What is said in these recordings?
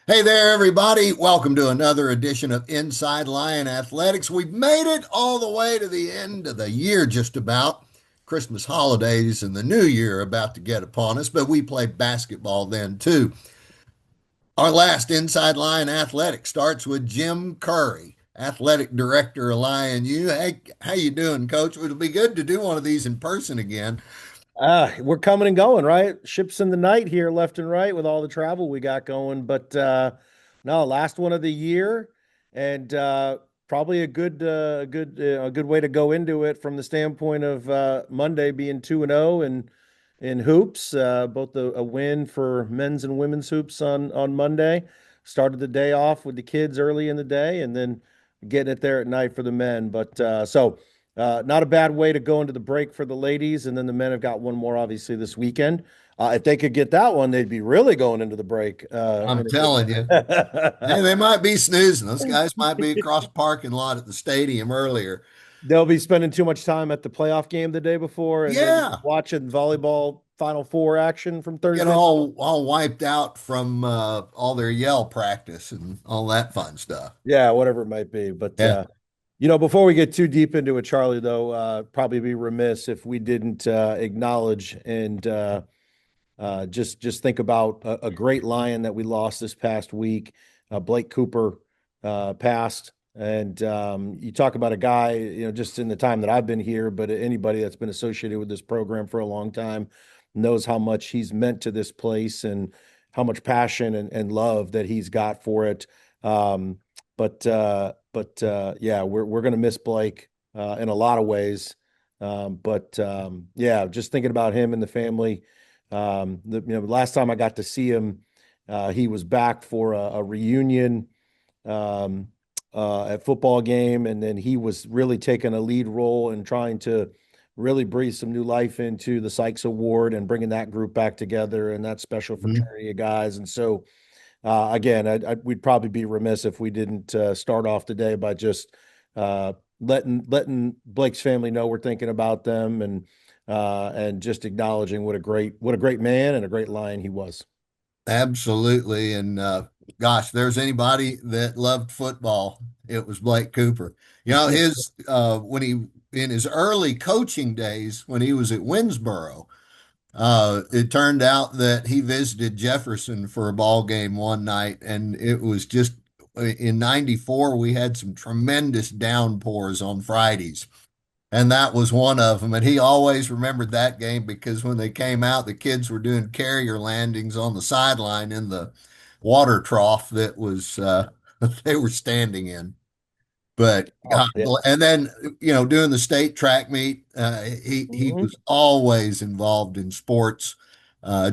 Hey there, everybody. Welcome to another edition of Inside Lion Athletics. We've made it all the way to the end of the year, just about. Christmas holidays and the new year are about to get upon us, but we played basketball then too. Our last Inside Lion Athletics starts with Jim Curry, athletic director of Lion U. Hey, how you doing, Coach? It'll be good to do one of these in person again. We're coming and going, right? Ships in the night here, left and right, with all the travel we got going. But no, last one of the year, and probably a good way to go into it from the standpoint of Monday being 2-0 and in hoops, both a win for men's and women's hoops on Monday. Started the day off with the kids early in the day, and then getting it there at night for the men. But not a bad way to go into the break for the ladies. And then the men have got one more, obviously, this weekend. If they could get that one, they'd be really going into the break. I'm telling you. Hey, they might be snoozing. Those guys might be across the parking lot at the stadium earlier. They'll be spending too much time at the playoff game the day before and then Yeah, watching volleyball Final Four action from get Thursday. all wiped out from all their yell practice and all that fun stuff. Yeah, whatever it might be. But Yeah, before we get too deep into it, Charlie, though, probably be remiss if we didn't acknowledge and just think about a great Lion that we lost this past week. Blake Cooper passed, and you talk about a guy, just in the time that I've been here, but anybody that's been associated with this program for a long time knows how much he's meant to this place and how much passion and love that he's got for it. Um, but yeah, we're gonna miss Blake in a lot of ways. Yeah, just thinking about him and the family. Last time I got to see him, he was back for a reunion um, at football game, and then he was really taking a lead role in trying to really breathe some new life into the Sykes Award and bringing that group back together and that special mhm. fraternity of guys. And so, again, we'd probably be remiss if we didn't start off today by just uh, letting Blake's family know we're thinking about them and just acknowledging what a great man and a great Lion he was. Absolutely. And gosh, there's anybody that loved football, it was Blake Cooper. His when he in his early coaching days when he was at Winsboro. It turned out that he visited Jefferson for a ball game one night, and it was just in '94. We had some tremendous downpours on Fridays, and that was one of them. And he always remembered that game because when they came out, the kids were doing carrier landings on the sideline in the water trough that was they were standing in. But Oh, yeah. and then doing the state track meet, he Mhm. was always involved in sports.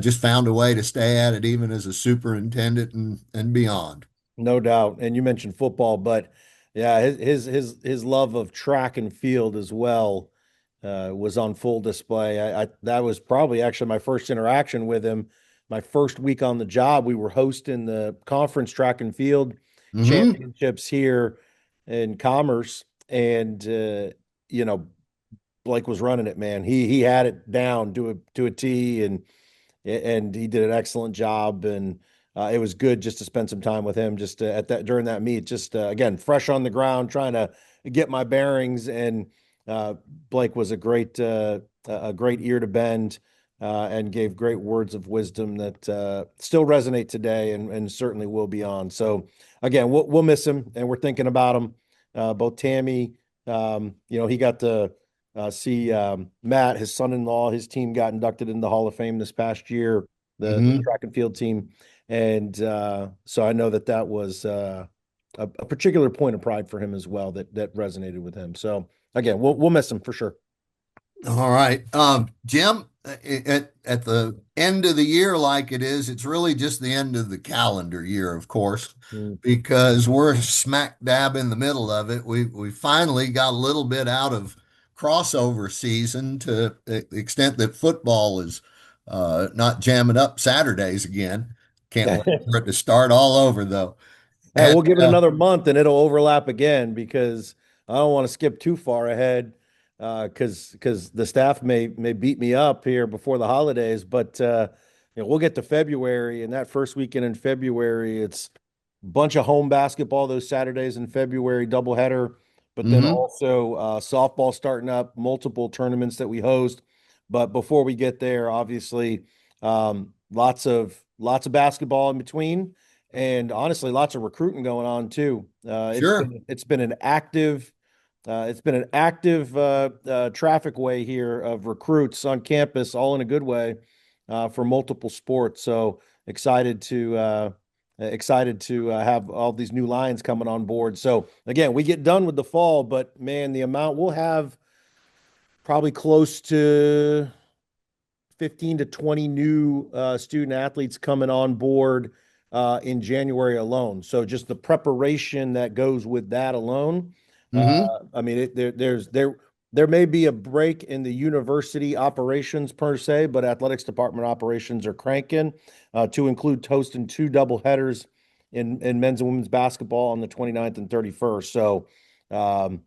Just found a way to stay at it, even as a superintendent and beyond. No doubt. And you mentioned football, but yeah, his love of track and field as well was on full display. I that was probably actually my first interaction with him. My first week on the job, we were hosting the conference track and field Hmm. championships here in Commerce, and you know, Blake was running it, man. He had it down to a T, and he did an excellent job. And it was good just to spend some time with him, just at that during that meet. Just again, fresh on the ground, trying to get my bearings. And Blake was a great ear to bend, and gave great words of wisdom that still resonate today, and certainly will be on. So again, we'll miss him, and we're thinking about him. Both Tammy, he got to see Matt, his son-in-law, his team got inducted in the Hall of Fame this past year, the Hmm. track and field team, and so I know that was a particular point of pride for him as well that resonated with him. So again, we'll miss him for sure. All right. Jim, at the end of the year, like it is, it's really just the end of the calendar year, of course, Mm. because we're smack dab in the middle of it. We finally got a little bit out of crossover season to the extent that football is not jamming up Saturdays again. Can't wait for it to start all over, though. Hey, And we'll give it another month and it'll overlap again because I don't want to skip too far ahead because the staff may beat me up here before the holidays, but we'll get to February and that first weekend in February, it's bunch of home basketball those Saturdays in February, doubleheader, but then Hmm. also softball starting up, multiple tournaments that we host. But before we get there, obviously, lots of basketball in between, and honestly, lots of recruiting going on too. Sure. It's been an active traffic way here of recruits on campus, all in a good way, for multiple sports. So excited to have all these new lines coming on board. So again, we get done with the fall, but man, the amount we'll have probably close to 15 to 20 new student athletes coming on board in January alone. So just the preparation that goes with that alone. Uh, Hmm. I mean, there may be a break in the university operations per se, but athletics department operations are cranking to include hosting two double headers in men's and women's basketball on the 29th and 31st. So um,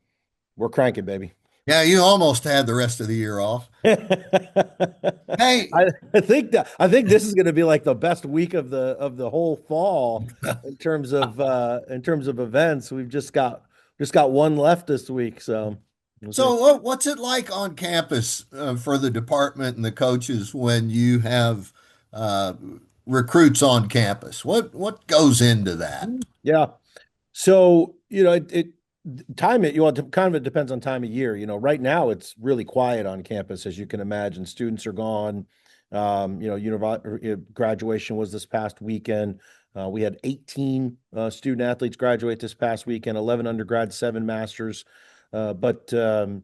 we're cranking, baby. Yeah, you almost had the rest of the year off. Hey, I think this is going to be like the best week of the whole fall in terms of events. We've just got one left this week, so we'll see. so what's it like on campus for the department and the coaches when you have uh, recruits on campus? What goes into that? Yeah. So, time it, kind of it depends on time of year. Right now it's really quiet on campus, as you can imagine. Students are gone. Graduation was this past weekend. We had 18 student athletes graduate this past weekend, 11 undergrads, seven masters. But you're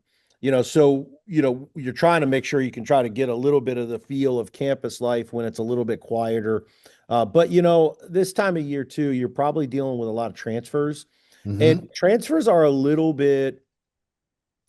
trying to make sure you can try to get a little bit of the feel of campus life when it's a little bit quieter. But this time of year too, you're probably dealing with a lot of transfers, and Hmm. transfers are a little bit,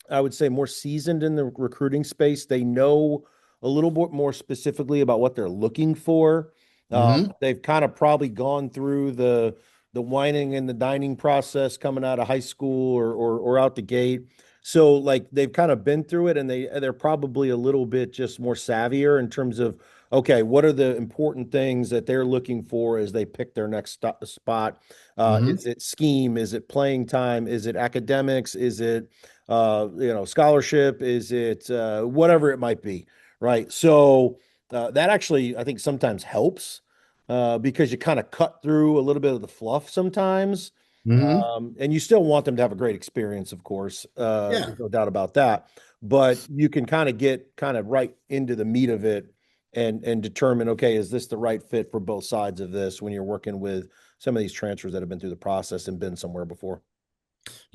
I would say, more seasoned in the recruiting space. They know a little bit more specifically about what they're looking for. Hmm. They've kind of probably gone through the whining and the dining process coming out of high school or out the gate. So like they've kind of been through it, and they're probably a little bit just more savvier in terms of, okay, what are the important things that they're looking for as they pick their next spot? Hmm. Is it scheme? Is it playing time? Is it academics? Is it scholarship? Is it whatever it might be, right? So that actually, I think, sometimes helps because you kind of cut through a little bit of the fluff sometimes. Hmm. And you still want them to have a great experience, of course. Yeah. There's no doubt about that. But you can kind of get kind of right into the meat of it and determine, okay, is this the right fit for both sides of this when you're working with some of these transfers that have been through the process and been somewhere before?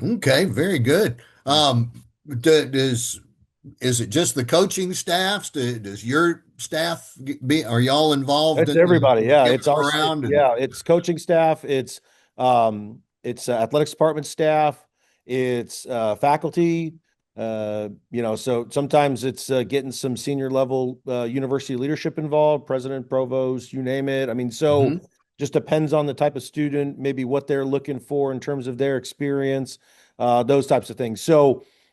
Okay, very good. Does is it just the coaching staffs? Does your staff are y'all involved It's in everybody. Yeah, getting it's them our around and yeah, it's coaching staff, it's athletics department staff, it's faculty. So sometimes it's getting some senior level university leadership involved, president, provost, you name it. I mean, so Mhm. just depends on the type of student, maybe what they're looking for in terms of their experience, those types of things.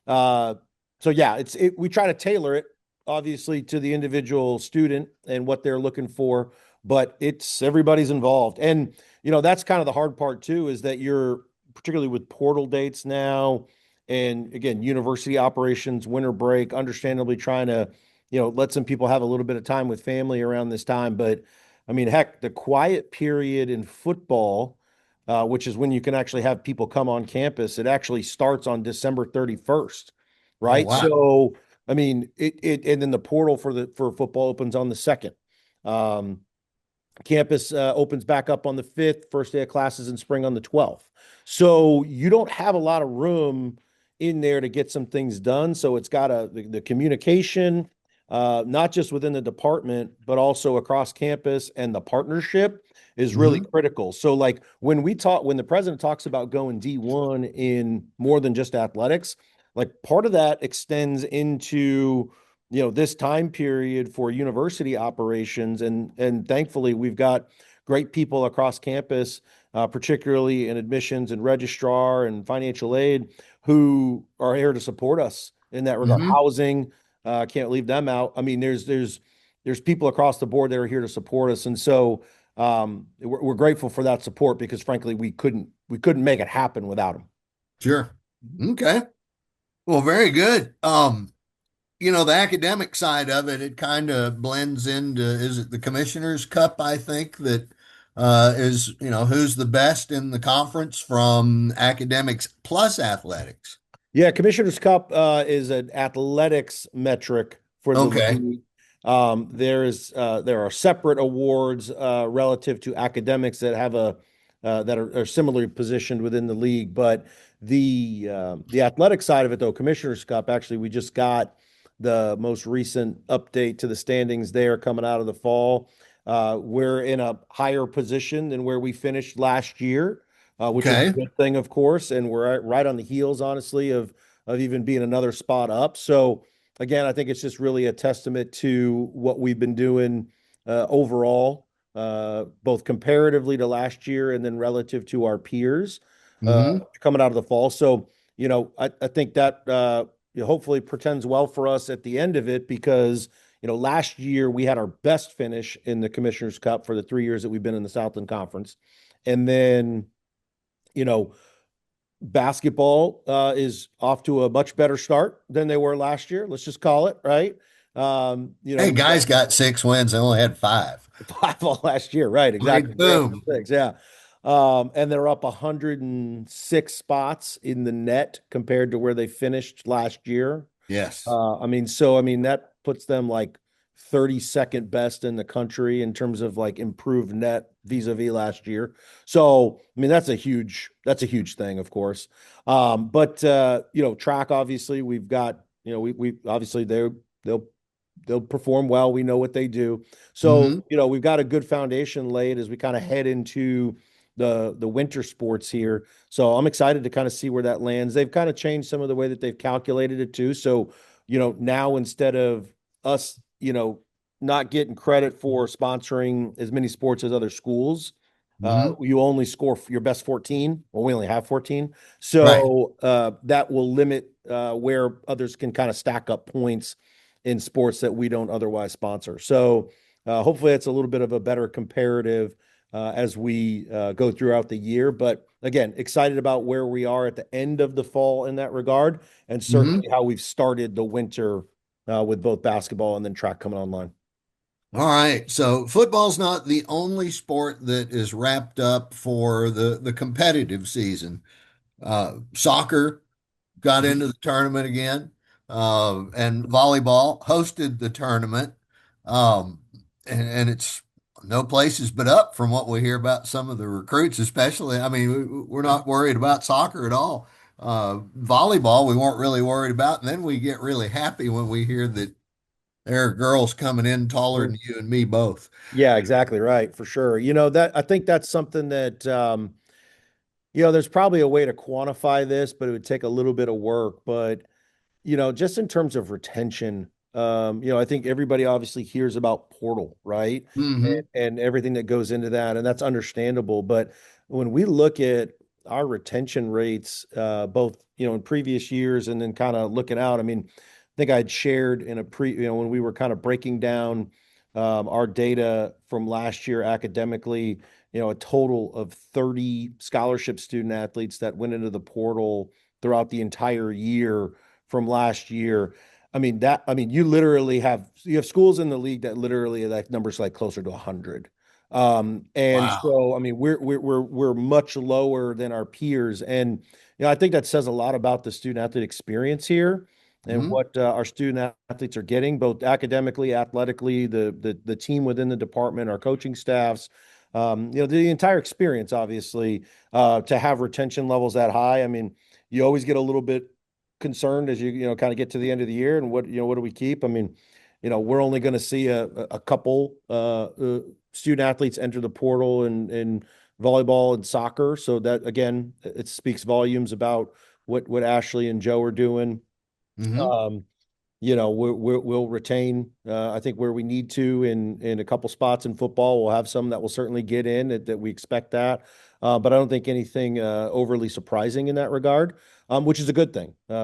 Uh, so yeah, we try to tailor it obviously to the individual student and what they're looking for, but it's everybody's involved. And that's kind of the hard part too, is that you're particularly with portal dates now, and again, university operations, winter break, understandably trying to, let some people have a little bit of time with family around this time. But I mean, heck, the quiet period in football, which is when you can actually have people come on campus, it actually starts on December 31st, Oh right? wow. So I mean, and then the portal for football opens on the 2nd. Um, Campus opens back up on the 5th, first day of classes in spring on the 12th. So you don't have a lot of room in there to get some things done. So it's got the communication, not just within the department, but also across campus, and the partnership is really Hmm. critical. So like when the president talks about going D1 in more than just athletics, like part of that extends into this time period for university operations, and thankfully we've got great people across campus, particularly in admissions and registrar and financial aid, who are here to support us in that regard. Hmm. Housing, can't leave them out. I mean, there's people across the board that are here to support us, and so we're grateful for that support because frankly, we couldn't make it happen without them. Sure. Okay. Well, very good. The academic side of it, it kind of blends into, is it the Commissioner's Cup, I think, that is, who's the best in the conference from academics plus athletics. Yeah, Commissioner's Cup is an athletics metric for the Okay. league. There are separate awards relative to academics that have are similarly positioned within the league. But the athletic side of it, though, Commissioner's Cup, actually, we just got the most recent update to the standings there coming out of the fall. We're in a higher position than where we finished last year, which is a Okay. good thing, of course. And we're right on the heels, honestly, of even being another spot up. So again, I think it's just really a testament to what we've been doing overall, both comparatively to last year and then relative to our peers uh, Hmm. coming out of the fall. So, I think that hopefully portends well for us at the end of it because, last year we had our best finish in the Commissioner's Cup for the 3 years that we've been in the Southland Conference. And then, you know, basketball is off to a much better start than they were last year. Let's just call it, right? Hey, We've got guys got 6 wins. They only had five. five all last year, right? I mean, Exactly. We're up to boom. six, yeah. And they're up 106 spots in the net compared to where they finished last year. Yes. That puts them like 32nd best in the country in terms of like improved net vis-a-vis last year. So, that's a huge thing, of course. But track obviously we've got, we obviously they'll they'll perform well. We know what they do. So, Hmm. we've got a good foundation laid as we kind of head into the winter sports here. So I'm excited to kind of see where that lands. They've kind of changed some of the way that they've calculated it too. So, now instead of us, not getting credit for sponsoring as many sports as other schools, Hmm. you only score your best 14. Well, we only have 14. Right. So that will limit where others can kind of stack up points in sports that we don't otherwise sponsor. So hopefully it's a little bit of a better comparative as we go throughout the year. But again, excited about where we are at the end of the fall in that regard, and certainly Hmm. how we've started the winter with both basketball and then track coming online. All right. So football's not the only sport that is wrapped up for the competitive season. Soccer got Mhm. into the tournament again, and volleyball hosted the tournament. Um, and it's no places but up from what we hear about some of the recruits, especially. I mean, we're not worried about soccer at all. Volleyball, we weren't really worried about. And then we get really happy when we hear that there are girls coming in taller than you and me both. Yeah, exactly right, for sure. That I think that's something that there's probably a way to quantify this, but it would take a little bit of work. But just in terms of retention, I think everybody obviously hears about portal, right? Hmm. And everything that goes into that, and that's understandable. But when we look at our retention rates, both, in previous years and then kind of looking out, I mean, I think I'd shared in when we were kind of breaking down our data from last year academically, a total of 30 scholarship student athletes that went into the portal throughout the entire year from last year. You have schools in the league that literally that number's like closer to 100. And Wow. so, I mean, we're much lower than our peers. And, I think that says a lot about the student athlete experience here and Hmm. what our student athletes are getting, both academically, athletically, the team within the department, our coaching staffs, the entire experience, obviously, to have retention levels that high. I mean, you always get a little bit concerned as you kind of get to the end of the year and what do we keep? I mean, we're only going to see a couple student athletes enter the portal in volleyball and soccer. So that again, it speaks volumes about what Ashley and Joe are doing. Hmm. Um, we'll retain, I think, where we need to in a couple spots in football. We'll have some that will certainly get in that we expect that. But I don't think anything overly surprising in that regard, which is a good thing. You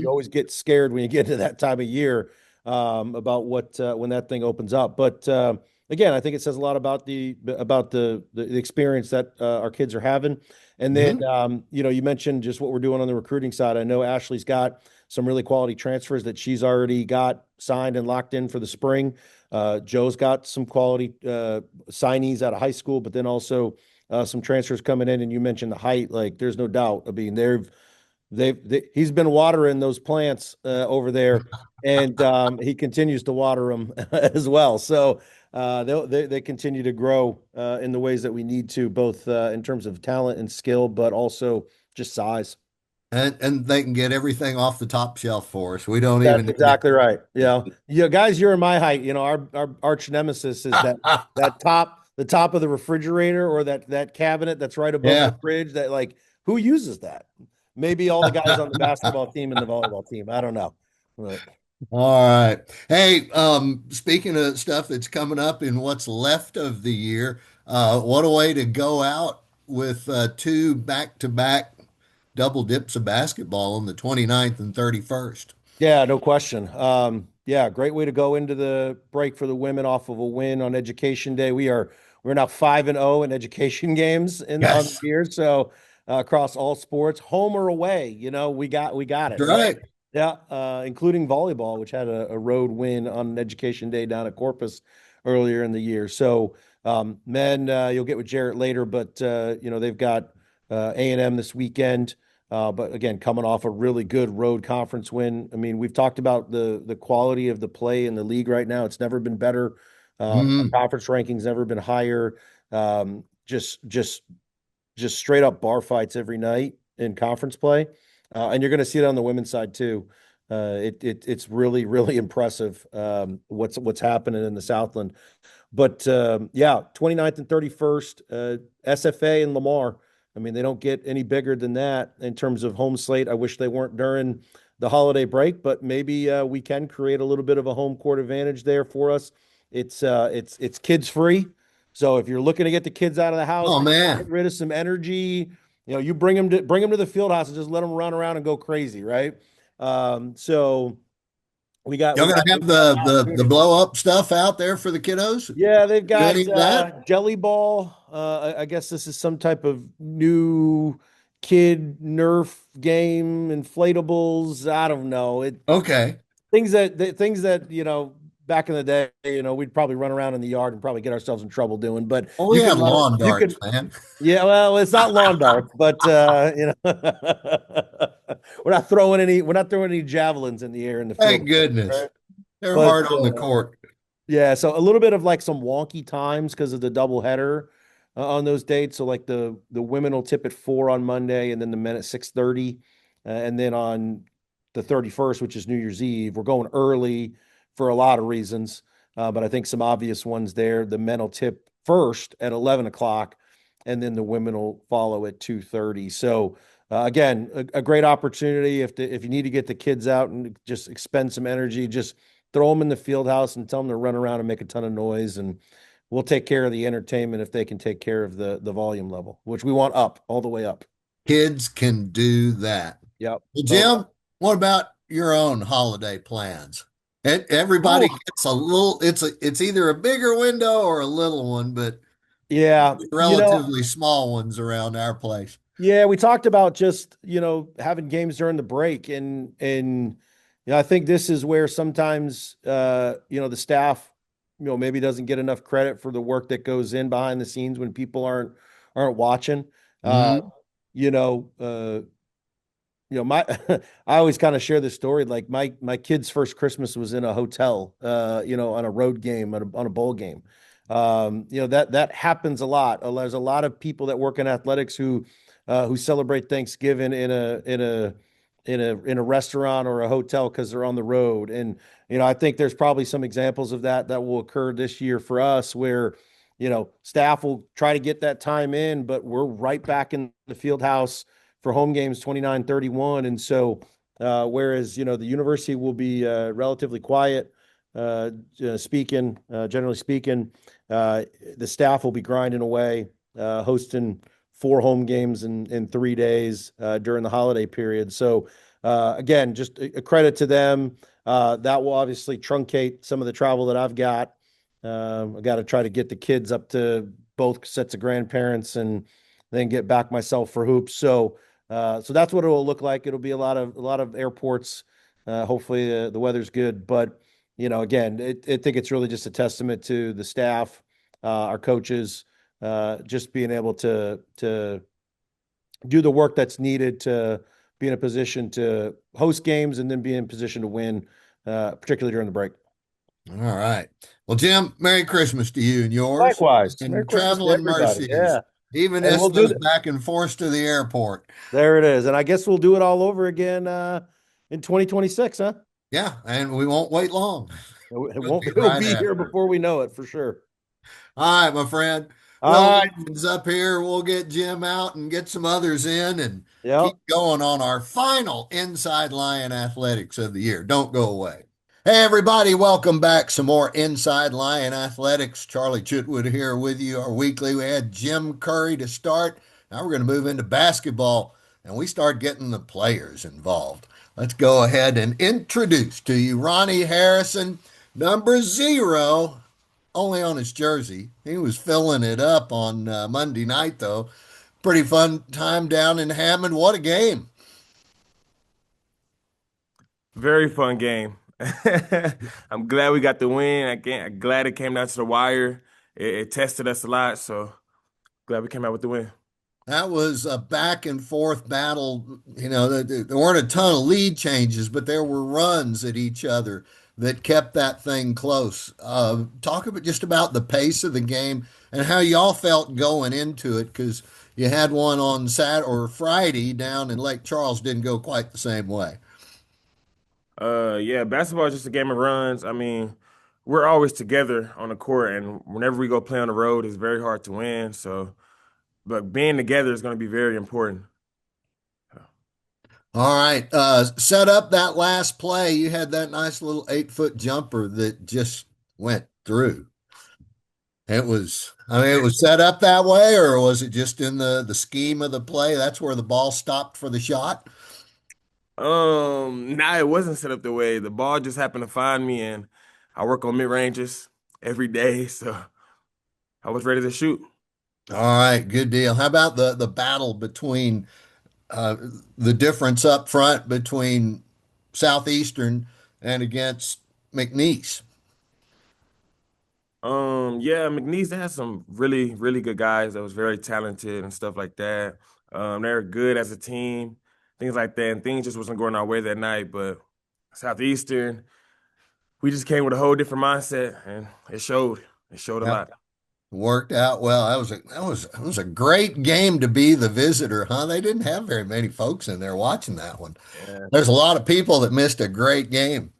Hmm. always get scared when you get to that time of year about when that thing opens up. But again, I think it says a lot about the experience that our kids are having. And then, Hmm. you mentioned just what we're doing on the recruiting side. I know Ashley's got some really quality transfers that she's already got signed and locked in for the spring. Joe's got some quality signees out of high school, but then also some transfers coming in. And you mentioned the height. Like, there's no doubt. I mean, he's been watering those plants over there, and he continues to water them as well. So they continue to grow in the ways that we need to, both in terms of talent and skill, but also just size. And they can get everything off the top shelf for us. We don't That's even need exactly right. Guys, you're in my height. Our arch nemesis is that it. the top of the refrigerator, or that cabinet that's right above the Yeah. fridge. That, like, who uses that? Maybe all the guys on the basketball team and the volleyball team. I don't know. But All right. Hey, speaking of stuff that's coming up in what's left of the year, what a way to go out with two back-to-back double dips of basketball on the 29th and 31st. yeah, no question. Yeah, great way to go into the break for the women off of a win on Education Day. We're now 5-0 in education games on the Yes, year. So across all sports, home or away, we got it that's right. right. Yeah, including volleyball, which had a road win on Education Day down at Corpus earlier in the year. So men, you'll get with Jarrett later, but they've got A&M this weekend. But again, coming off a really good road conference win. I mean, we've talked about the quality of the play in the league right now. It's never been better. Mm. Conference rankings never been higher. Just straight up bar fights every night in conference play, and you're going to see it on the women's side too. It's really really impressive what's happening in the Southland. But yeah, 29th and 31st, SFA and Lamar. I mean, they don't get any bigger than that in terms of home slate. I wish they weren't during the holiday break, but maybe we can create a little bit of a home court advantage there for us. It's kids free. So if you're looking to get the kids out of the house, Oh get man. rid of some energy, you bring them to the field house and just let them run around and go crazy, right? So we got Y'all we gonna got have the opportunity. blow up stuff out there for the kiddos? Yeah, they've Do any got of that? Jelly Ball. I guess this is some type of new kid Nerf game, inflatables. I don't know. Okay. Things that back in the day, we'd probably run around in the yard and probably get ourselves in trouble doing. But Well, we you can had let it. lawn You darts, can. man. Yeah, well, it's not lawn darts, but we're not throwing any javelins in the air in the field. Thank goodness. Right? They're But hard on the court. yeah, so a little bit of like some wonky times because of the double header on those dates. So like the women will tip at 4 on Monday, and then the men at 6:30, and then on the 31st, which is New Year's Eve, we're going early for a lot of reasons. But I think some obvious ones there. The men will tip first at 11 o'clock, and then the women will follow at 2:30. So again, a great opportunity if you need to get the kids out and just expend some energy, just throw them in the field house and tell them to run around and make a ton of noise, and we'll take care of the entertainment if they can take care of the volume level, which we want up, all the way up. Kids can do that. Yep. Well, Totally. Jim, what about your own holiday plans? Everybody Ooh, gets a little, it's either a bigger window or a little one, but yeah. relatively small ones around our place. Yeah, we talked about just, having games during the break, and I think this is where sometimes the staff, maybe doesn't get enough credit for the work that goes in behind the scenes when people aren't watching. Uh, Mm. you know, uh my I always kind of share this story. Like my kid's first Christmas was in a hotel, on a road game, on a bowl game. That happens a lot. There's a lot of people that work in athletics who celebrate Thanksgiving in a restaurant or a hotel because they're on the road. And I think there's probably some examples of that will occur this year for us where staff will try to get that time in, but we're right back in the field house for home games 29-31. And so, whereas, the university will be relatively quiet, generally speaking, the staff will be grinding away, hosting 4 home games in 3 days during the holiday period. So, again, just a credit to them. That will obviously truncate some of the travel that I've got. I got to try to get the kids up to both sets of grandparents and then get back myself for hoops. So that's what it will look like. It'll be a lot of airports. Hopefully the weather's good, but again, I think it's really just a testament to the staff, our coaches, just being able to do the work that's needed to be in a position to host games and then be in position to win, particularly during the break. All right. Well, Jim, Merry Christmas to you and yours, Likewise. Merry and Christmas to traveling everybody. mercies, Yeah. even And as we'll do those that. back and forth to the airport. There it is. And I guess we'll do it all over again in 2026, huh? Yeah, and we won't wait long. It It'll won't be it'll right be here after. before we know it for sure. All right, my friend. Well, All right. Lincoln's up here. We'll get Jim out and get some others in and Yep. keep going on our final Inside Lion Athletics of the year. Don't go away. Hey, everybody, welcome back. Some more Inside Lion Athletics. Charlie Chitwood here with you. Our weekly, we had Jim Curry to start. Now we're going to move into basketball and we start getting the players involved. Let's go ahead and introduce to you Ronnie Harrison, number 0 only on his jersey. He was filling it up on Monday night, though. Pretty fun time down in Hammond. What a game! Very fun game. I'm glad we got the win. I'm glad it came down to the wire. It tested us a lot, so glad we came out with the win. That was a back and forth battle. There weren't a ton of lead changes, but there were runs at each other that kept that thing close. Talk about just about the pace of the game and how y'all felt going into it, because you had one on Saturday or Friday down in Lake Charles, didn't go quite the same way. Yeah, basketball is just a game of runs. I mean, we're always together on the court, and whenever we go play on the road, it's very hard to win. So, but being together is going to be very important. All right. Set up that last play. You had that nice little 8-foot jumper that just went through. It was set up that way, or was it just in the scheme of the play? That's where the ball stopped for the shot. Nah, it wasn't set up the way. The ball just happened to find me, and I work on mid ranges every day, so I was ready to shoot. All right, good deal. How about the battle between uh, the difference up front between Southeastern and against McNeese? Yeah, McNeese, they had some really, really good guys that was very talented and stuff like that. They're good as a team, things like that. And things just wasn't going our way that night. But Southeastern, we just came with a whole different mindset, and it showed. It showed a Yep. lot. Worked out well. That was a great game to be the visitor, huh? They didn't have very many folks in there watching that one. Yeah. There's a lot of people that missed a great game.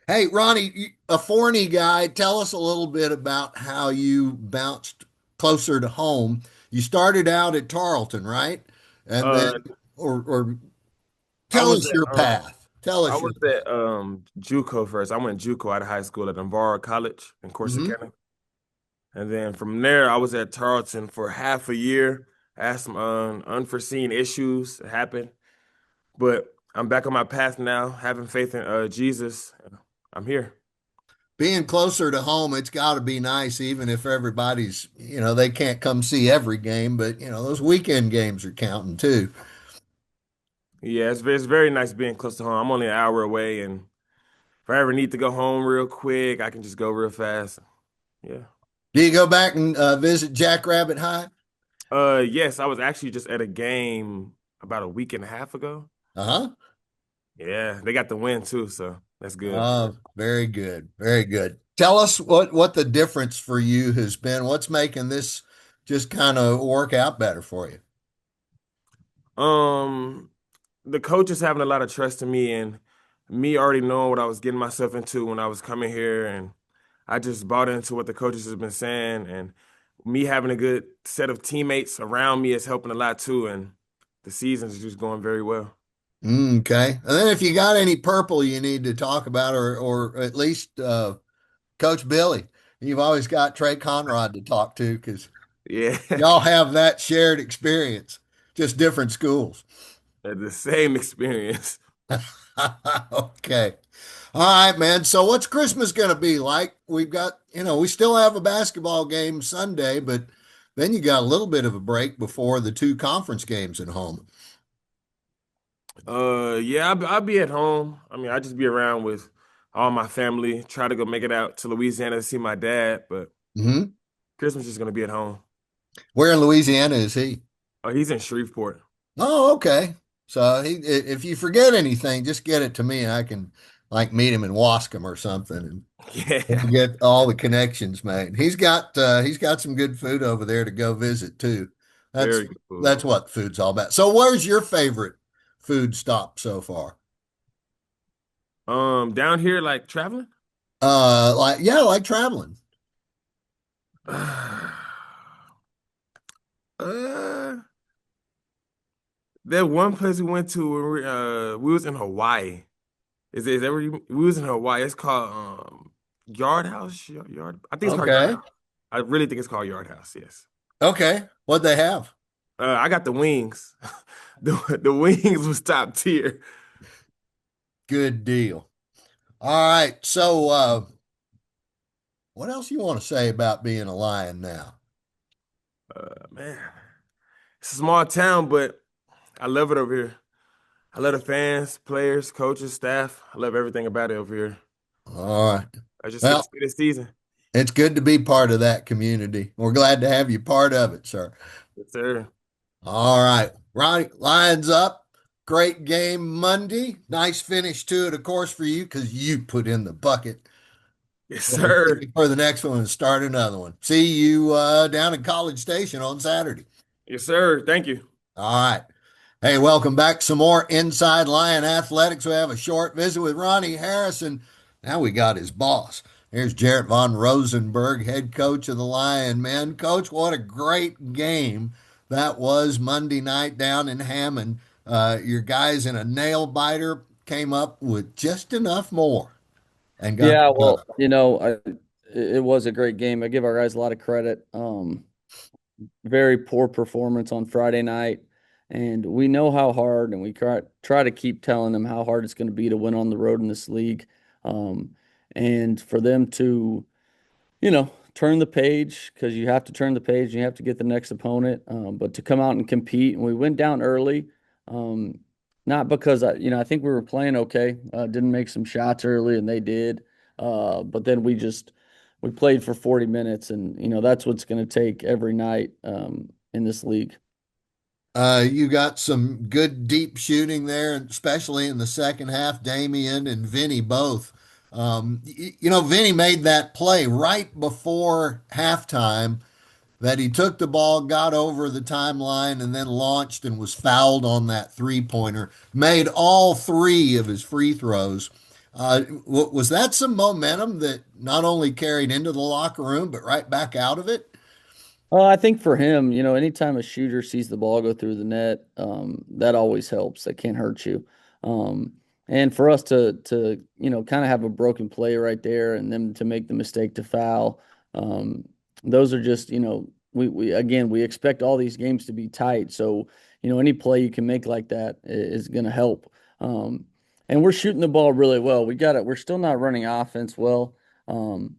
Hey, Ronnie, a Forney guy, tell us a little bit about how you bounced closer to home. You started out at Tarleton, right? And then, Uh, or I tell was us your at path. Tell I us your was path. at JUCO first. I went JUCO out of high school at Navarro College in Hmm. Corsicana. And then from there, I was at Tarleton for half a year. I had some unforeseen issues happen, but I'm back on my path now, having faith in Jesus. I'm here. Being closer to home, it's got to be nice, even if everybody's, they can't come see every game, but, those weekend games are counting too. Yeah, it's very nice being close to home. I'm only an hour away, and if I ever need to go home real quick, I can just go real fast. Yeah. Do you go back and visit Jackrabbit High? Yes, I was actually just at a game about a week and a half ago. Uh-huh. Yeah, they got the win too, so that's good. Oh, very good. Very good. Tell us what the difference for you has been. What's making this just kind of work out better for you? Um, the coach is having a lot of trust in me and me already knowing what I was getting myself into when I was coming here, and I just bought into what the coaches have been saying, and me having a good set of teammates around me is helping a lot too, and the season's just going very well. Okay. And then if you got any purple you need to talk about, or at least Coach Billy, you've always got Trey Conrad to talk to because Yeah, y'all have that shared experience, just different schools. the same experience. Okay. All right, man. So what's Christmas going to be like? We've got, we still have a basketball game Sunday, but then you got a little bit of a break before the two conference games at home. Yeah, I'll be at home. I mean, I just be around with all my family. Try to go make it out to Louisiana to see my dad, but Hmm. Christmas is gonna be at home. Where in Louisiana is he? Oh, he's in Shreveport. Oh, okay. So if you forget anything, just get it to me and I can like meet him in Wascom or something and Yeah, we'll get all the connections made. He's got some good food over there to go visit too. That's very good that's food. what food's all about. So where's your favorite food stop so far? Down here, like traveling. Like yeah, like traveling. Uh, that one place we went to when we was in Hawaii. Is that where we was in Hawaii? It's called Yard House. Yard. I think it's called Yard Okay. House. I really think it's called Yard House. Yes. Okay. What'd they have? I got the wings. The wings was top tier. Good deal. All right. So what else you want to say about being a lion now? Man, it's a small town, but I love it over here. I love the fans, players, coaches, staff. I love everything about it over here. All right. I just get to Well, see this season. it's good to be part of that community. We're glad to have you part of it, sir. Yes, sir. All right. Ronnie, Lions up. Great game Monday. Nice finish to it, of course, for you because you put in the bucket. Yes, We'll be sir. ready for the next one and start another one. See you down in College Station on Saturday. Yes, sir. Thank you. All right. Hey, welcome back. Some more Inside Lion Athletics. We have a short visit with Ronnie Harrison. Now we got his boss. Here's Jaret von Rosenberg, head coach of the Lion Men. Coach, what a great game that was Monday night down in Hammond. Your guys in a nail biter came up with just enough more and got Yeah, it well, done. it was a great game. I give our guys a lot of credit. Very poor performance on Friday night, and we know how hard, and we try to keep telling them how hard it's going to be to win on the road in this league. Um, and for them to turn the page because you have to turn the page and you have to get the next opponent. But to come out and compete, and we went down early, not because I think we were playing okay. Didn't make some shots early, and they did. But then we played for 40 minutes, and that's what's going to take every night in this league. You got some good deep shooting there, and especially in the second half. Damian and Vinny both. Vinny made that play right before halftime that he took the ball, got over the timeline, and then launched and was fouled on that three-pointer. Made all three of his free throws. Was that some momentum that not only carried into the locker room, but right back out of it? I think for him, anytime a shooter sees the ball go through the net, that always helps. That can't hurt you. Um, and for us to kind of have a broken play right there, and them to make the mistake to foul, um, those are just we again we expect all these games to be tight. So any play you can make like that is going to help. And we're shooting the ball really well. We got it. We're still not running offense well. Um,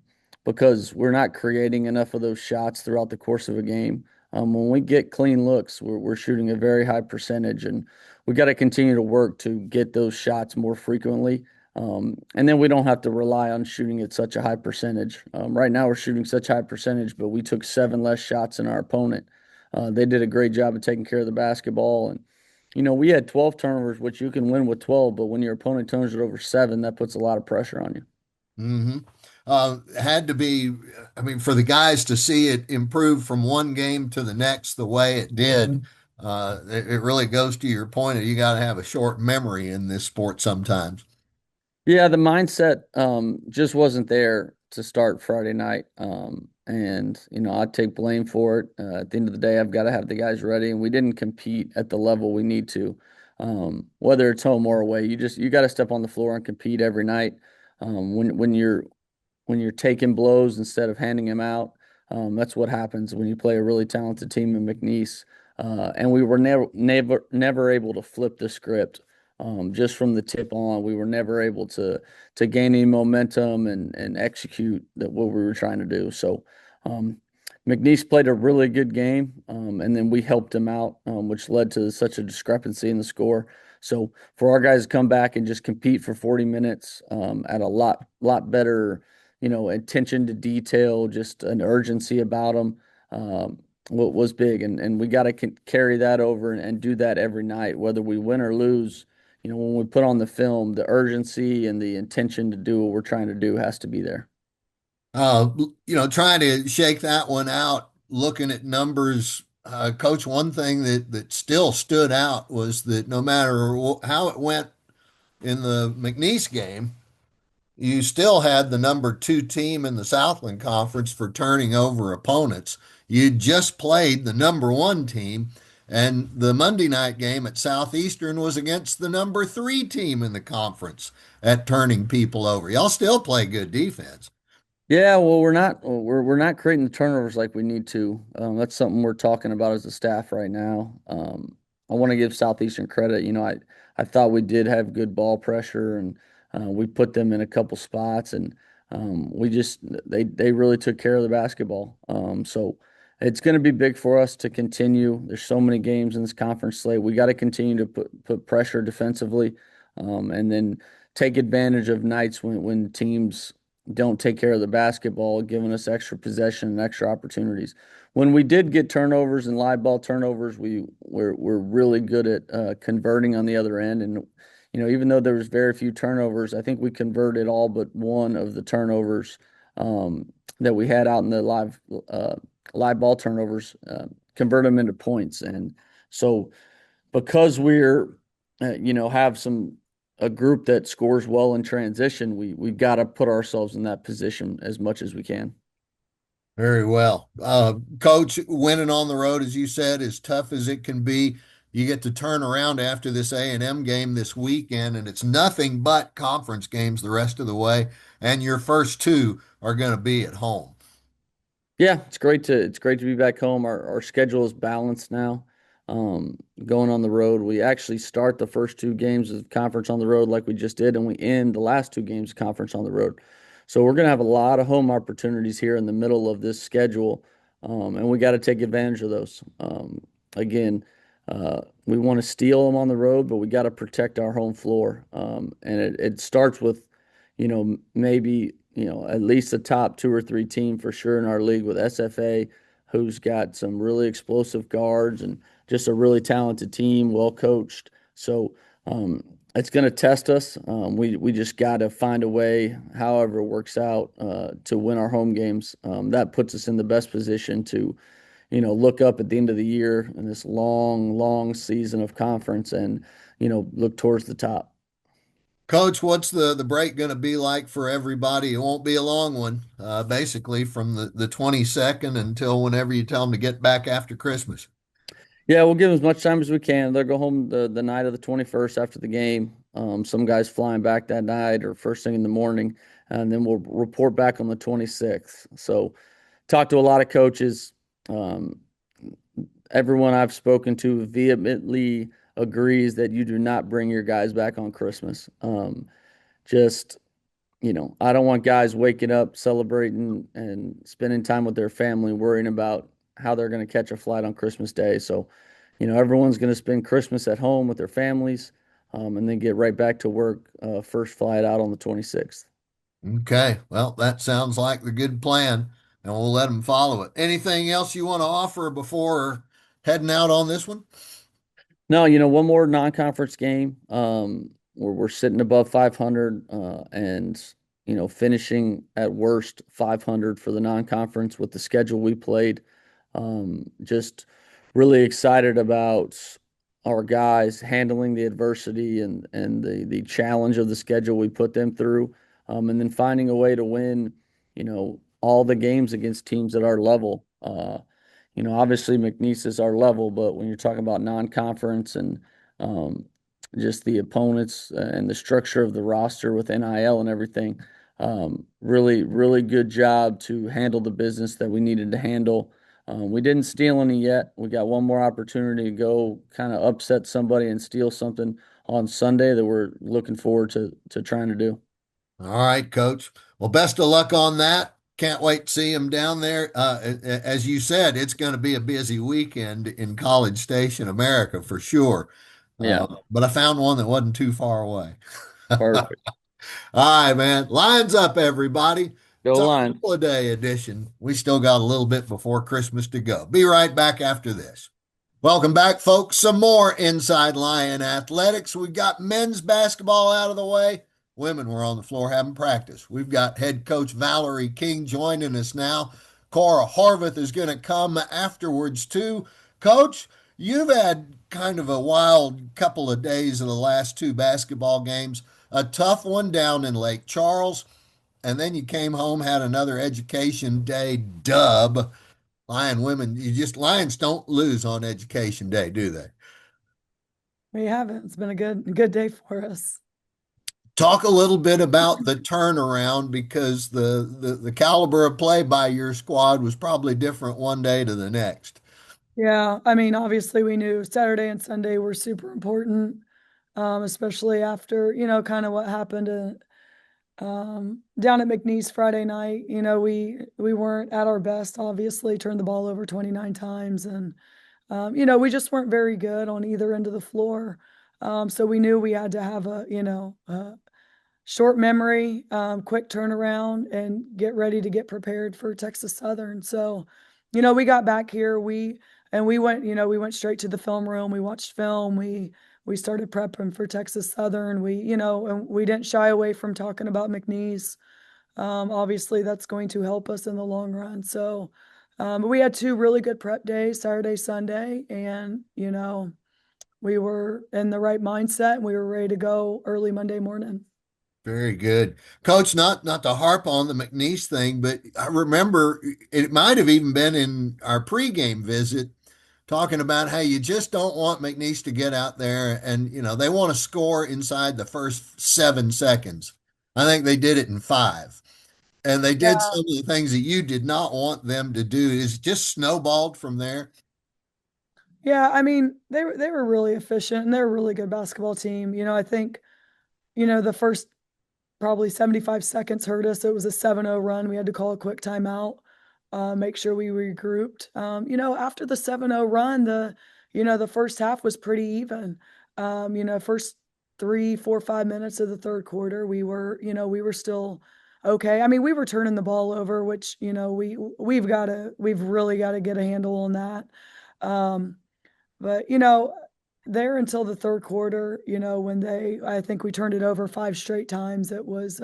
because we're not creating enough of those shots throughout the course of a game. When we get clean looks, we're shooting a very high percentage, and we got to continue to work to get those shots more frequently. And then we don't have to rely on shooting at such a high percentage. Right now, we're shooting such high percentage, but we took 7 less shots than our opponent. They did a great job of taking care of the basketball, and we had 12 turnovers, which you can win with 12, but when your opponent turns it over 7, that puts a lot of pressure on you. Hmm. Had to be, I mean, for the guys to see it improve from one game to the next the way it did, it really goes to your point of you got to have a short memory in this sport sometimes. Yeah, the mindset just wasn't there to start Friday night. And I take blame for it. At the end of the day, I've got to have the guys ready, and we didn't compete at the level we need to. Whether it's home or away, you got to step on the floor and compete every night. When you're taking blows instead of handing them out, that's what happens when you play a really talented team in McNeese. And we were never able to flip the script. just from the tip on. We were never able to gain any momentum and execute what we were trying to do. So um, McNeese played a really good game, and then we helped him out, which led to such a discrepancy in the score. So for our guys to come back and just compete for 40 minutes at a lot better, attention to detail, just an urgency about them, what was big, and we got to carry that over and do that every night, whether we win or lose. When we put on the film, the urgency and the intention to do what we're trying to do has to be there. Uh, Trying to shake that one out, looking at numbers, Coach, one thing that still stood out was that no matter how it went in the McNeese game, you still had the number two team in the Southland Conference for turning over opponents. You just played the number one team, and the Monday night game at Southeastern was against the number three team in the conference at turning people over. Y'all still play good defense. Yeah, well, we're not creating the turnovers like we need to. That's something we're talking about as a staff right now. I want to give Southeastern credit. I thought we did have good ball pressure, and we put them in a couple spots, and we just they really took care of the basketball. So it's going to be big for us to continue. There's so many games in this conference slate. We got to continue to put pressure defensively, and then take advantage of nights when teams don't take care of the basketball, giving us extra possession and extra opportunities. When we did get turnovers and live ball turnovers, we're really good at converting on the other end. And even though there was very few turnovers, I think we converted all but one of the turnovers that we had out in the live ball turnovers, convert them into points. And so because we're have a group that scores well in transition, we've got to put ourselves in that position as much as we can. Very well. Coach, winning on the road, as you said, as tough as it can be. You get to turn around after this A&M game this weekend, and it's nothing but conference games the rest of the way, and your first two are going to be at home. Yeah, it's great to be back home. Our schedule is balanced now. Going on the road, we actually start the first two games of conference on the road like we just did, and we end the last two games of conference on the road. So we're gonna have a lot of home opportunities here in the middle of this schedule, and we got to take advantage of those. Again, we want to steal them on the road, but we got to protect our home floor. And it starts with, maybe at least the top two or three team for sure in our league with SFA, who's got some really explosive guards and just a really talented team, well coached. So it's going to test us. We just got to find a way, however it works out, to win our home games. That puts us in the best position to, look up at the end of the year in this long, long season of conference and, look towards the top. Coach, what's the break going to be like for everybody? It won't be a long one, basically from the 22nd until whenever you tell them to get back after Christmas. Yeah, we'll give them as much time as we can. They'll go home the night of the 21st after the game. Some guys flying back that night or first thing in the morning, and then we'll report back on the 26th. So, talk to a lot of coaches. Um, Everyone I've spoken to vehemently agrees that you do not bring your guys back on Christmas. Just I don't want guys waking up, celebrating, and spending time with their family, worrying about how they're going to catch a flight on Christmas Day. So, everyone's going to spend Christmas at home with their families, and then get right back to work, first flight out on the 26th. Okay, well, that sounds like the good plan, and we'll let them follow it. Anything else you want to offer before heading out on this one? No, one more non-conference game. We're sitting above 500, and finishing at worst 500 for the non-conference with the schedule we played. Just really excited about our guys handling the adversity and the challenge of the schedule we put them through, and then finding a way to win, all the games against teams at our level. Obviously McNeese is our level, but when you're talking about non-conference and um, just the opponents and the structure of the roster with NIL and everything, really, really good job to handle the business that we needed to handle. We didn't steal any yet. We got one more opportunity to go kind of upset somebody and steal something on Sunday that we're looking forward to trying to do. All right, Coach. Well, best of luck on that. Can't wait to see him down there. As you said, it's going to be a busy weekend in College Station, America, for sure. Yeah, But I found one that wasn't too far away. perfect. All right, man. Lines up, everybody. Go It's our line. holiday edition. We still got a little bit before Christmas to go. Be right back after this. Welcome back, folks. Some more Inside Lion Athletics. We've got men's basketball out of the way. Women were on the floor having practice. We've got head coach Valerie King joining us now. Cora Horvath is going to come afterwards, too. Coach, you've had kind of a wild couple of days of the last two basketball games. A tough one down in Lake Charles, and then you came home, had another education day dub. Lion women, Lions don't lose on education day, do they? We haven't. It's been a good day for us. Talk a little bit about the turnaround because the caliber of play by your squad was probably different one day to the next. Yeah, I mean, obviously we knew Saturday and Sunday were super important, especially after, kind of what happened down at McNeese Friday night. We weren't at our best, obviously, turned the ball over 29 times and we just weren't very good on either end of the floor. So we knew we had to have a short memory, quick turnaround, and get ready to get prepared for Texas Southern. So, we got back here, we went straight to the film room. We watched film. We started prepping for Texas Southern. And we didn't shy away from talking about McNeese. Obviously, that's going to help us in the long run. So, but we had two really good prep days, Saturday, Sunday, and we were in the right mindset. And we were ready to go early Monday morning. Very good. Coach, not to harp on the McNeese thing, but I remember it might have even been in our pregame visit talking about how you just don't want McNeese to get out there and, they want to score inside the first 7 seconds. I think they did it in five. And they did some of the things that you did not want them to do. Is just snowballed from there. Yeah, I mean, they were really efficient and they're a really good basketball team. I think, the first probably 75 seconds hurt us. It was a 7-0 run. We had to call a quick timeout, make sure we regrouped. After the 7-0 run, the first half was pretty even. First 3, 4, 5 minutes of the third quarter, we were still okay. I mean, we were turning the ball over, which, we've really got to get a handle on that. But there until the third quarter, when I think we turned it over 5 straight times. It was,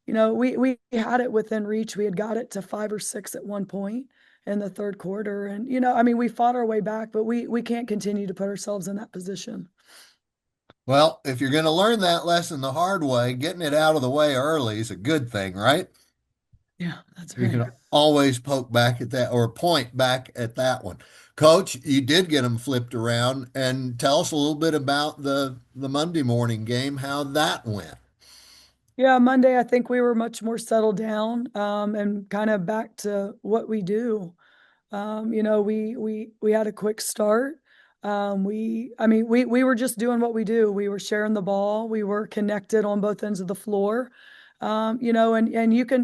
we had it within reach. We had got it to 5 or 6 at one point in the third quarter. And, I mean, we fought our way back, but we can't continue to put ourselves in that position. Well, if you're going to learn that lesson the hard way, getting it out of the way early is a good thing, right? Yeah, that's You right. can always poke back at that or point back at that one. Coach, you did get them flipped around, and tell us a little bit about the Monday morning game, how that went. Yeah, Monday, I think we were much more settled down, and kind of back to what we do. We had a quick start. We were just doing what we do. We were sharing the ball. We were connected on both ends of the floor. And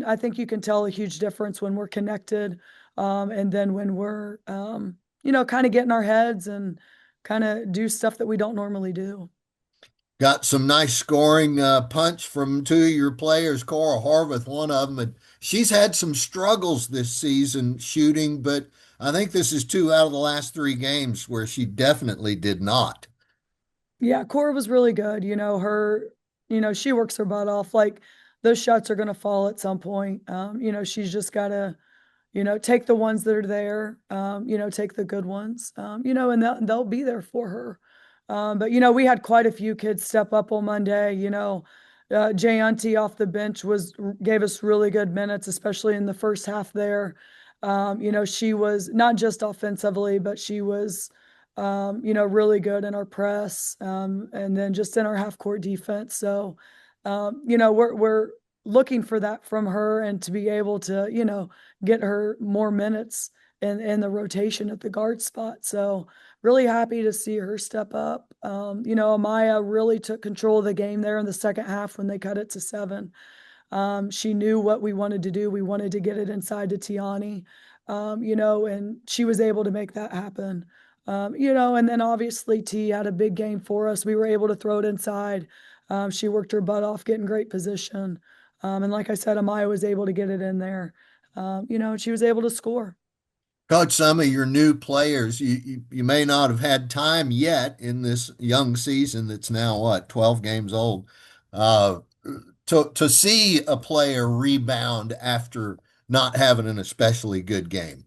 I think you can tell a huge difference when we're connected, and then when we're, kind of getting our heads and kind of do stuff that we don't normally do. Got some nice scoring punch from two of your players, Cora Horvath, one of them. And she's had some struggles this season shooting, but I think this is two out of the last three games where she definitely did not. Yeah, Cora was really good. She works her butt off. Like those shots are going to fall at some point. She's just got to, take the ones that are there, take the good ones, and they'll be there for her. But we had quite a few kids step up on Monday. Jay Unty off the bench gave us really good minutes, especially in the first half there. She was not just offensively, but she was, really good in our press, and then just in our half court defense. So, we're looking for that from her and to be able to, get her more minutes in the rotation at the guard spot. So really happy to see her step up. Amaya really took control of the game there in the second half when they cut it to 7. She knew what we wanted to do. We wanted to get it inside to Tiani, and she was able to make that happen. And then obviously T had a big game for us. We were able to throw it inside. She worked her butt off, getting great position. And like I said, Amaya was able to get it in there. And she was able to score. Coach, some of your new players, you may not have had time yet in this young season that's now what, 12 games old. Uh, to see a player rebound after not having an especially good game.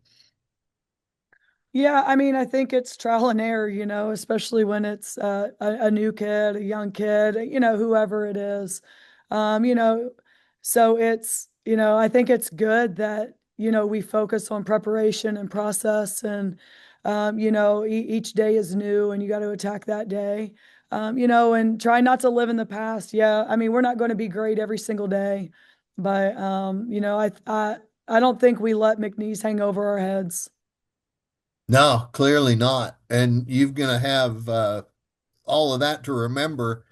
Yeah, I mean, I think it's trial and error, especially when it's a new kid, a young kid, whoever it is. Um, you know, so I think it's good that, we focus on preparation and process and, each day is new and you got to attack that day, and try not to live in the past. Yeah, I mean, we're not going to be great every single day, but, I don't think we let McNeese hang over our heads. No, clearly not. And you're going to have all of that to remember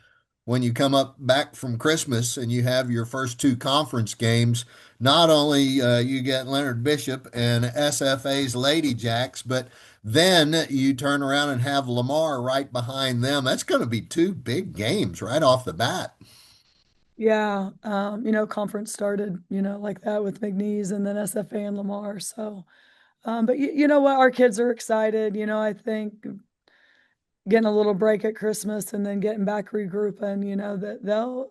when you come up back from Christmas and you have your first two conference games. Not only you get Leonard Bishop and SFA's Lady Jacks, but then you turn around and have Lamar right behind them. That's going to be two big games right off the bat. Yeah, conference started, like that with McNeese and then SFA and Lamar. So, but you know what? Our kids are excited. I think getting a little break at Christmas and then getting back regrouping,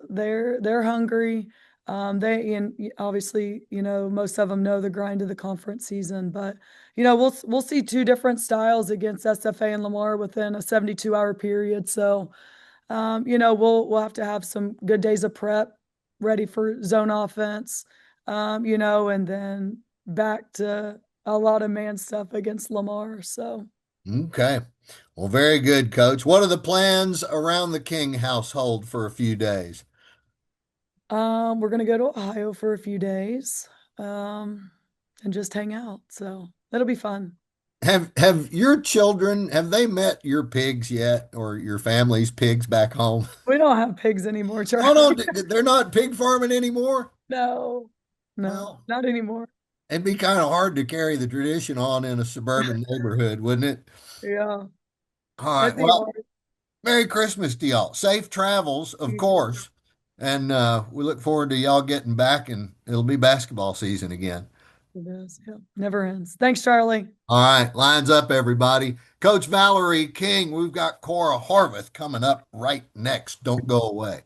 that they're hungry. They and obviously, most of them know the grind of the conference season, but we'll see two different styles against SFA and Lamar within a 72-hour period. So, we'll have to have some good days of prep, ready for zone offense, and then back to a lot of man stuff against Lamar. So, Okay. Well, very good, Coach. What are the plans around the King household for a few days? we're gonna go to Ohio for a few days, and just hang out. So that'll be fun. Have your children have they met your pigs yet or your family's pigs back home? We don't have pigs anymore, Oh no, Charlie. they're not pig farming anymore. No, no, Well, not anymore. it'd be kind of hard to carry the tradition on in a suburban neighborhood, wouldn't it? Yeah, All it'd right. be Well, hard. Merry Christmas to y'all. Safe travels, of You too. course. And we look forward to y'all getting back and it'll be basketball season again. It is. Yeah, never ends. Thanks, Charlie. All right, lines up, everybody. Coach Valerie King, we've got Cora Horvath coming up right next. Don't go away.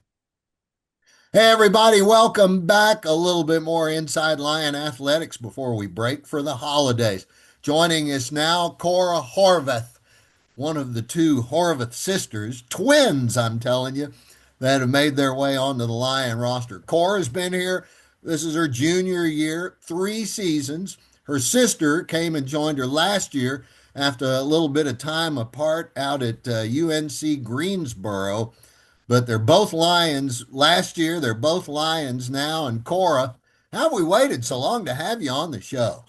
Hey, everybody, welcome back. A little bit more Inside Lion Athletics before we break for the holidays. Joining us now, Cora Horvath, one of the two Horvath sisters, twins, I'm telling you, that have made their way onto the Lion roster. Cora's been here. This is her junior year, 3 seasons. Her sister came and joined her last year after a little bit of time apart out at UNC Greensboro. But they're both Lions last year. They're both Lions now. And Cora, how have we waited so long to have you on the show?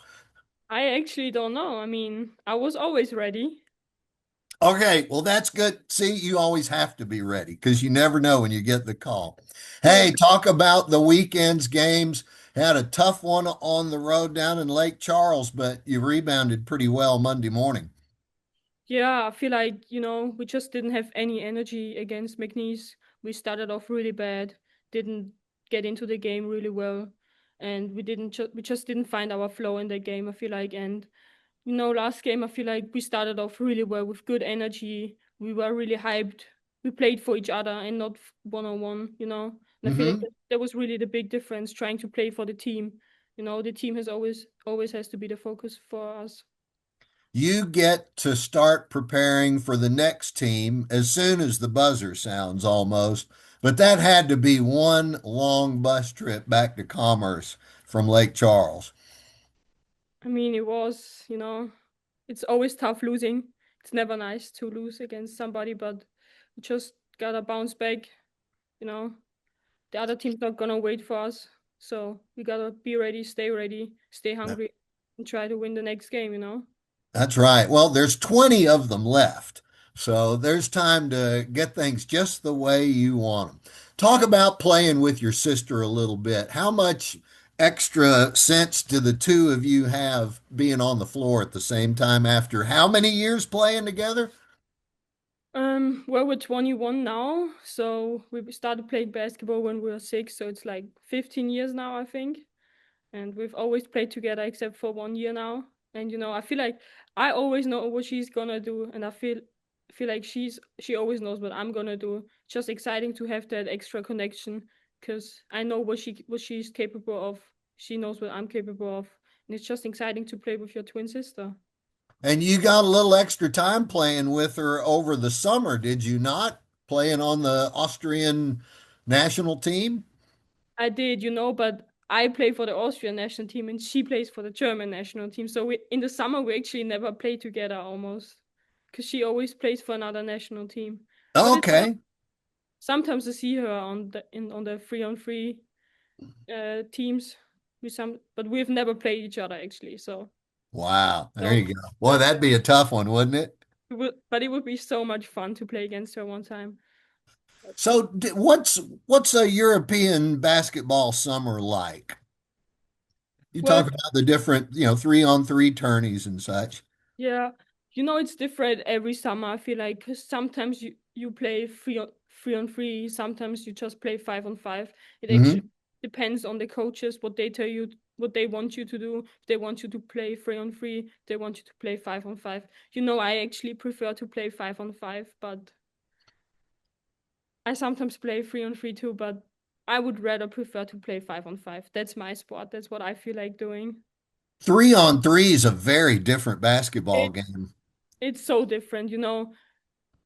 I actually don't know. I mean, I was always ready. Okay, well, that's good. See, you always have to be ready because you never know when you get the call. Yeah. Hey, talk about the weekend's games. Had a tough one on the road down in Lake Charles, but you rebounded pretty well Monday morning. Yeah, I feel like, we just didn't have any energy against McNeese. We started off really bad, didn't get into the game really well, and we just didn't find our flow in the game, I feel like. And last game, I feel like we started off really well with good energy. We were really hyped. We played for each other and not one on one. And I feel like Hmm. that was really the big difference, trying to play for the team. The team has always has to be the focus for us. You get to start preparing for the next team as soon as the buzzer sounds almost. But that had to be one long bus trip back to Commerce from Lake Charles. I mean, it was, it's always tough losing. It's never nice to lose against somebody, but we just gotta bounce back. You know, the other team's not gonna wait for us, so we gotta be ready, stay hungry. and try to win the next game, you know. That's right. Well, there's 20 of them left. So there's time to get things just the way you want them. Talk about playing with your sister a little bit. How much extra sense do the two of you have being on the floor at the same time after how many years playing together? Well, we're 21 now, so we started playing basketball when we were 6, so it's like 15 years now, I think. And we've always played together except for 1 year now. And I feel like I always know what she's gonna do, and I feel like she always knows what I'm gonna do. Just exciting to have that extra connection because I know what she's capable of. She knows what I'm capable of, and it's just exciting to play with your twin sister. And you got a little extra time playing with her over the summer, did you not? Playing on the Austrian national team? I did, but I play for the Austrian national team and she plays for the German national team. So in the summer we actually never play together almost, because she always plays for another national team. But it's fun. Okay. Sometimes I see her on the 3-on-3 teams but we've never played each other actually. So Wow. There so you go. Boy, that'd be a tough one, wouldn't it? but it would be so much fun to play against her one time. So, what's a European basketball summer like? You Well, talk about the different, 3-on-3 tourneys and such. yeah, it's different every summer. I feel like 'cause sometimes you play three on three, sometimes you just play 5-on-5. It actually Hmm. depends on the coaches what they tell you, what they want you to do. If they want you to play 3-on-3, they want you to play 5-on-5. I actually prefer to play 5-on-5, but I sometimes play 3-on-3 too. But I would rather prefer to play 5-on-5. That's my sport. That's what I feel like doing. 3-on-3 is a very different basketball It game. it's so different.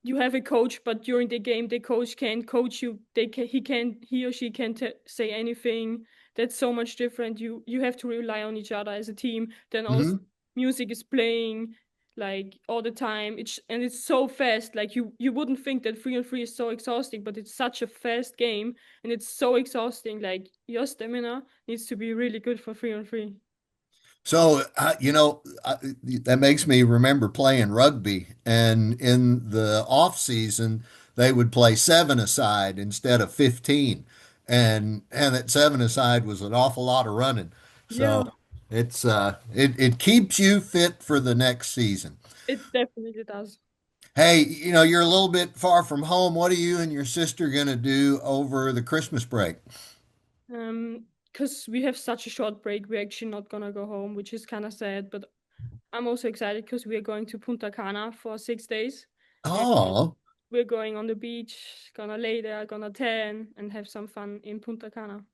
You have a coach, but during the game, the coach can't coach you. He or she can't say anything. That's so much different. You have to rely on each other as a team. Then also Hmm. music is playing like all the time. It's so fast. Like you wouldn't think that 3-on-3 is so exhausting, but it's such a fast game and it's so exhausting. Like your stamina needs to be really good for 3-on-3. So, that makes me remember playing rugby, and in the off season, they would play seven aside instead of 15, and that seven aside was an awful lot of running. So Yeah, it keeps you fit for the next season. it definitely does. Hey, you're a little bit far from home. What are you and your sister gonna do over the Christmas break? Because we have such a short break, we're actually not gonna go home, which is kind of sad. But I'm also excited because we are going to Punta Cana for 6 days, and Oh, we're going on the beach, gonna lay there, gonna tan, and have some fun in Punta Cana.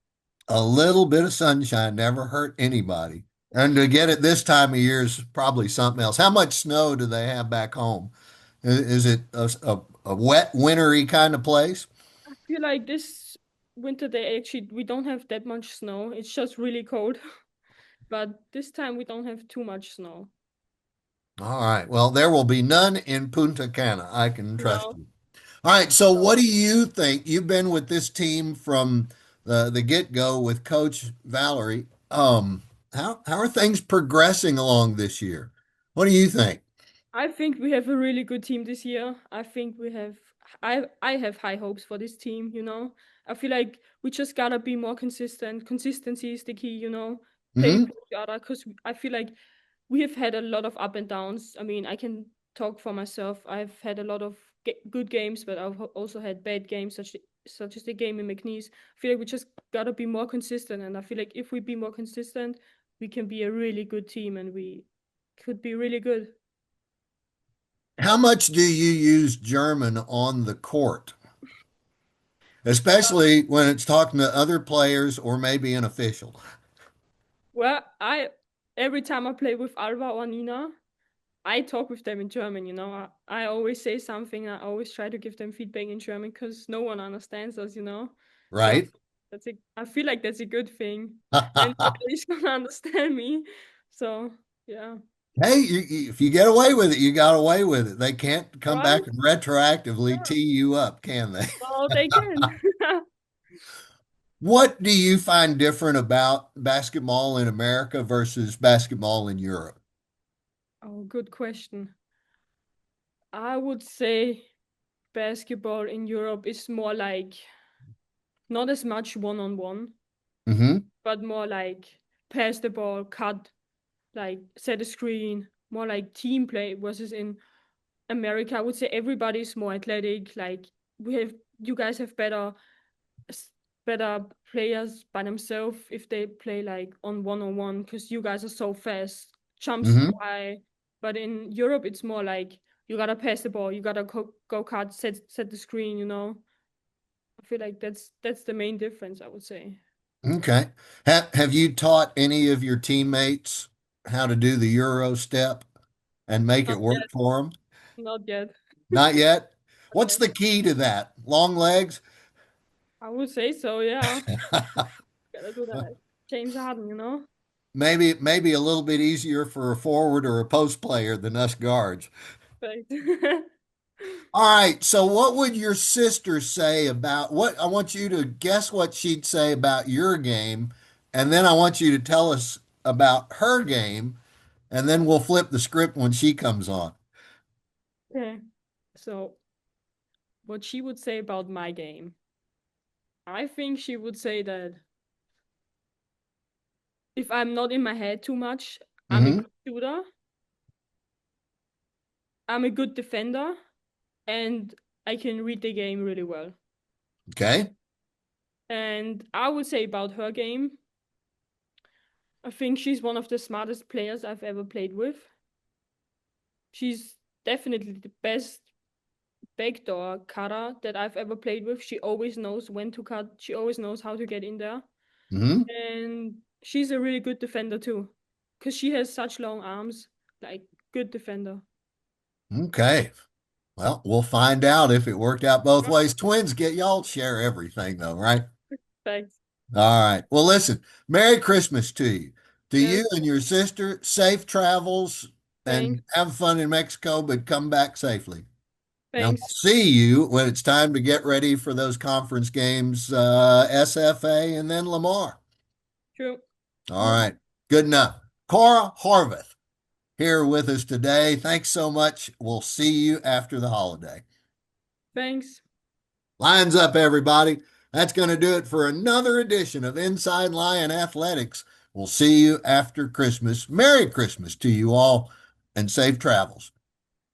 a little bit of sunshine never hurt anybody. And to get it this time of year is probably something else. How much snow do they have back home? Is it a wet, wintry kind of place? I feel like this winter they actually we don't have that much snow. It's just really cold, but this time we don't have too much snow. All right. Well, there will be none in Punta Cana. I can trust No. you. All right. So, So what do you think? You've been with this team from the get-go with Coach Valerie. How are things progressing along this year? What do you think? I think we have a really good team this year. I have high hopes for this team. I feel like we just gotta be more consistent. Consistency is the key. Playing Hmm. with each other because I feel like we have had a lot of up and downs. I mean, I can talk for myself. I've had a lot of good games, but I've also had bad games, such as the game in McNeese. I feel like we just gotta be more consistent, and I feel like if we be more consistent, we can be a really good team, and we could be really good. How much do you use German on the court, especially when it's talking to other players or maybe an official? Well, I every time I play with Alba or Nina, I talk with them in German. I always say something. I always try to give them feedback in German because no one understands us. So Right? I feel like that's a good thing, and nobody's gonna understand me. So yeah, Hey, if you get away with it, you got away with it. They can't come right? back and retroactively Yeah. tee you up, can they? Well, they can. What do you find different about basketball in America versus basketball in Europe? Oh, good question. I would say basketball in Europe is more like not as much one-on-one, Mm-hmm. but more like pass the ball, cut, like set a screen, more like team play versus in America, I would say everybody's more athletic. Like we have, you guys have s- better players by themselves if they play like on one because you guys are so fast, jump so Mm-hmm. high. But in Europe, it's more like you gotta pass the ball, you gotta go kart, set the screen. I feel like that's the main difference, I would say. Okay. Have you taught any of your teammates how to do the Euro step and make Not it work yet, for them? not yet. Not yet. Not What's yet. the key to that? Long legs? I would say so. Yeah, gotta do that. James Harden. Maybe a little bit easier for a forward or a post player than us guards. Right. All right. So what would your sister say about what I want you to guess what she'd say about your game, and then I want you to tell us about her game, and then we'll flip the script when she comes on. Okay. So, what she would say about my game, I think she would say that if I'm not in my head too much, I'm a Hmm. good shooter, I'm a good defender, and I can read the game really well. Okay. And I would say about her game, I think she's one of the smartest players I've ever played with. She's definitely the best backdoor cutter that I've ever played with. She always knows when to cut, she always knows how to get in there. Hmm. And she's a really good defender too, because she has such long arms. Like, good defender. Okay. Well, we'll find out if it worked out both ways. Twins get y'all share everything though, right? Thanks. All right. Well, listen, Merry Christmas to you. To Yes, you and your sister, safe travels thanks. and have fun in Mexico, but come back safely. And we'll Thanks. see you when it's time to get ready for those conference games, SFA and then Lamar. True. All right. Good enough. Cora Horvath here with us today. Thanks so much. We'll see you after the holiday. Thanks. Lines up, everybody. That's going to do it for another edition of Inside Lion Athletics. We'll see you after Christmas. Merry Christmas to you all and safe travels.